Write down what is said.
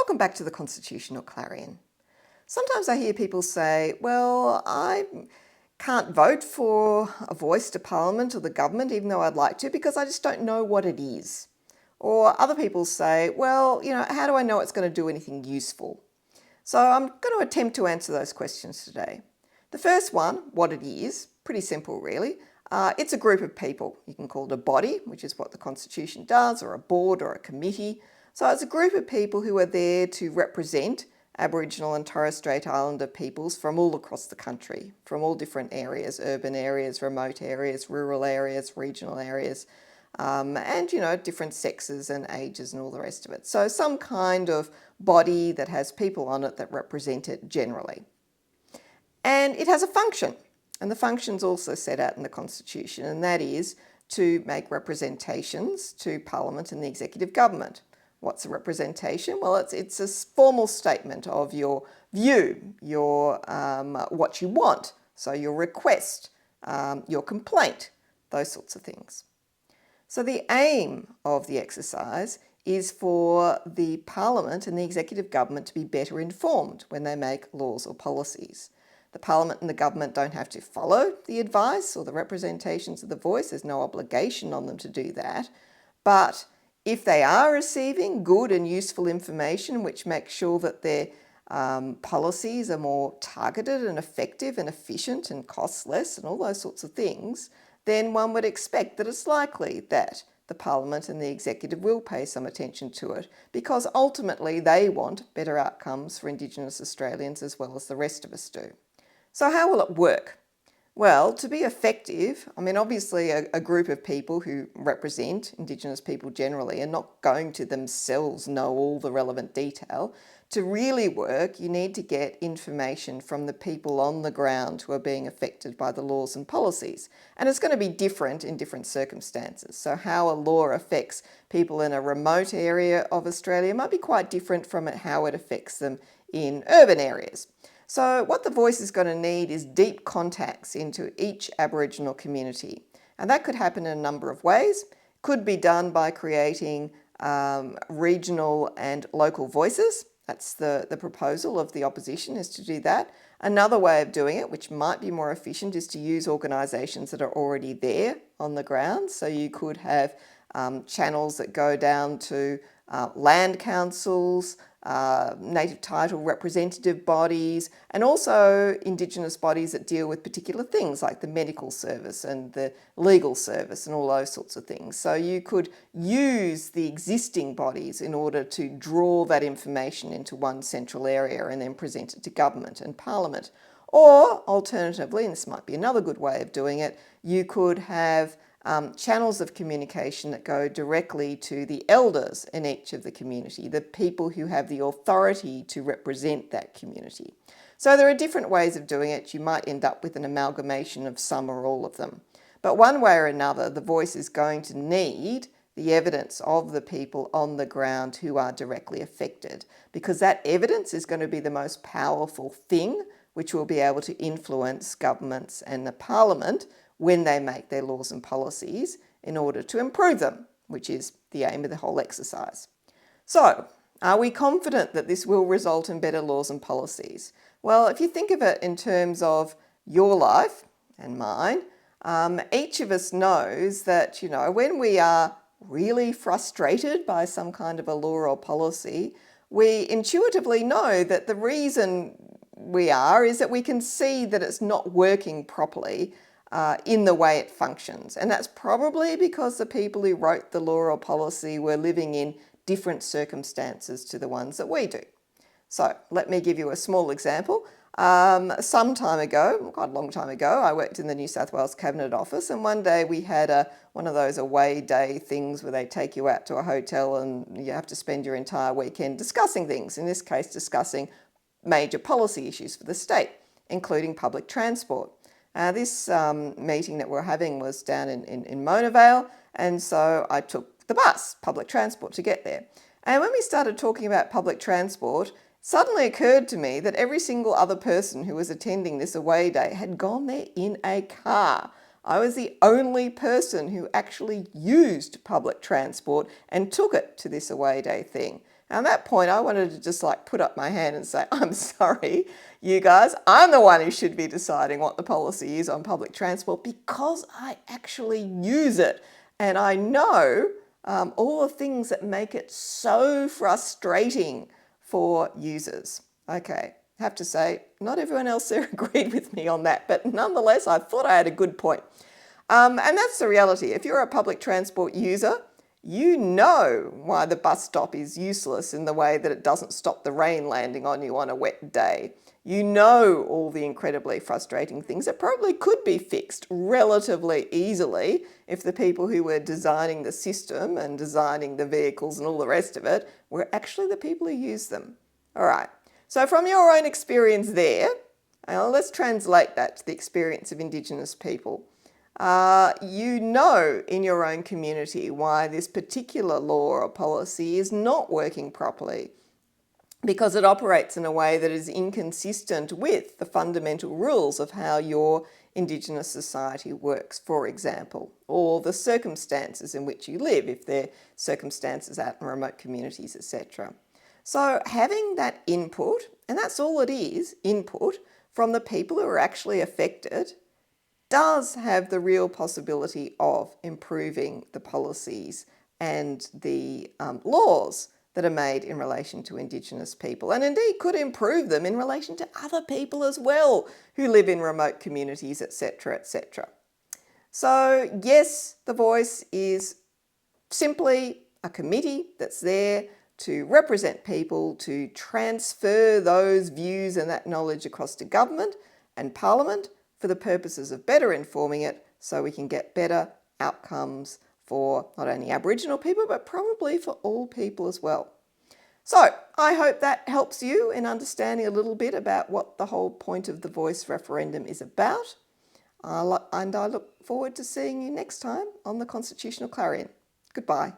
Welcome back to the Constitutional Clarion. Sometimes I hear people say, well, I can't vote for a voice to Parliament or the government even though I'd like to because I just don't know what it is. Or other people say, well, how do I know it's going to do anything useful? So I'm going to attempt to answer those questions today. The first one, what it is, pretty simple really. It's a group of people. You can call it a body, which is what the Constitution does, or a board or a committee. So it's a group of people who are there to represent Aboriginal and Torres Strait Islander peoples from all across the country, from all different areas, urban areas, remote areas, rural areas, regional areas, and different sexes and ages and all the rest of it. So some kind of body that has people on it that represent it generally. And it has a function, and the function's also set out in the Constitution, and that is to make representations to Parliament and the executive government. What's a representation? Well, it's a formal statement of your view, your what you want, so your request, your complaint, those sorts of things. So the aim of the exercise is for the Parliament and the executive government to be better informed when they make laws or policies. The Parliament and the government don't have to follow the advice or the representations of the voice. There's no obligation on them to do that. But if they are receiving good and useful information which makes sure that their policies are more targeted and effective and efficient and cost less and all those sorts of things, then one would expect that it's likely that the Parliament and the executive will pay some attention to it because ultimately they want better outcomes for Indigenous Australians as well as the rest of us do. So how will it work? Well, to be effective, obviously a group of people who represent Indigenous people generally are not going to themselves know all the relevant detail. To really work, you need to get information from the people on the ground who are being affected by the laws and policies. And it's going to be different in different circumstances. So how a law affects people in a remote area of Australia might be quite different from how it affects them in urban areas. So what the voice is going to need is deep contacts into each Aboriginal community. And that could happen in a number of ways. It could be done by creating regional and local voices. That's the proposal of the opposition, is to do that. Another way of doing it, which might be more efficient, is to use organisations that are already there on the ground. So you could have channels that go down to land councils, native title representative bodies, and also Indigenous bodies that deal with particular things like the medical service and the legal service and all those sorts of things. So you could use the existing bodies in order to draw that information into one central area and then present it to government and Parliament. Or alternatively, and this might be another good way of doing it, you could have channels of communication that go directly to the elders in each of the community, the people who have the authority to represent that community. So there are different ways of doing it. You might end up with an amalgamation of some or all of them. But one way or another, the voice is going to need the evidence of the people on the ground who are directly affected, because that evidence is going to be the most powerful thing which will be able to influence governments and the Parliament when they make their laws and policies in order to improve them, which is the aim of the whole exercise. So, are we confident that this will result in better laws and policies? Well, if you think of it in terms of your life and mine, each of us knows that, when we are really frustrated by some kind of a law or policy, we intuitively know that the reason we are is that we can see that it's not working properly in the way it functions. And that's probably because the people who wrote the law or policy were living in different circumstances to the ones that we do. So let me give you a small example. Some time ago, quite a long time ago, I worked in the New South Wales Cabinet Office, and one day we had one of those away day things where they take you out to a hotel and you have to spend your entire weekend discussing things, in this case discussing major policy issues for the state, including public transport. This meeting that we're having was down in Mona Vale, and so I took the bus, public transport, to get there. And when we started talking about public transport, suddenly occurred to me that every single other person who was attending this away day had gone there in a car. I was the only person who actually used public transport and took it to this away day thing. And at that point, I wanted to just like put up my hand and say, I'm sorry, you guys, I'm the one who should be deciding what the policy is on public transport because I actually use it. And I know all the things that make it so frustrating for users. Okay, have to say, not everyone else there agreed with me on that, but nonetheless, I thought I had a good point. And that's the reality. If you're a public transport user, you know why the bus stop is useless in the way that it doesn't stop the rain landing on you on a wet day. You know all the incredibly frustrating things that probably could be fixed relatively easily if the people who were designing the system and designing the vehicles and all the rest of it were actually the people who use them. All right, so from your own experience there, let's translate that to the experience of Indigenous people. You know in your own community why this particular law or policy is not working properly because it operates in a way that is inconsistent with the fundamental rules of how your Indigenous society works, for example, or the circumstances in which you live, if they're circumstances out in remote communities, etc. So having that input, and that's all it is, input from the people who are actually affected, does have the real possibility of improving the policies and the laws that are made in relation to Indigenous people, and indeed could improve them in relation to other people as well who live in remote communities, etc., etc. So yes, The Voice is simply a committee that's there to represent people, to transfer those views and that knowledge across to government and Parliament for the purposes of better informing it so we can get better outcomes for not only Aboriginal people, but probably for all people as well. So I hope that helps you in understanding a little bit about what the whole point of the Voice referendum is about. And I look forward to seeing you next time on the Constitutional Clarion. Goodbye.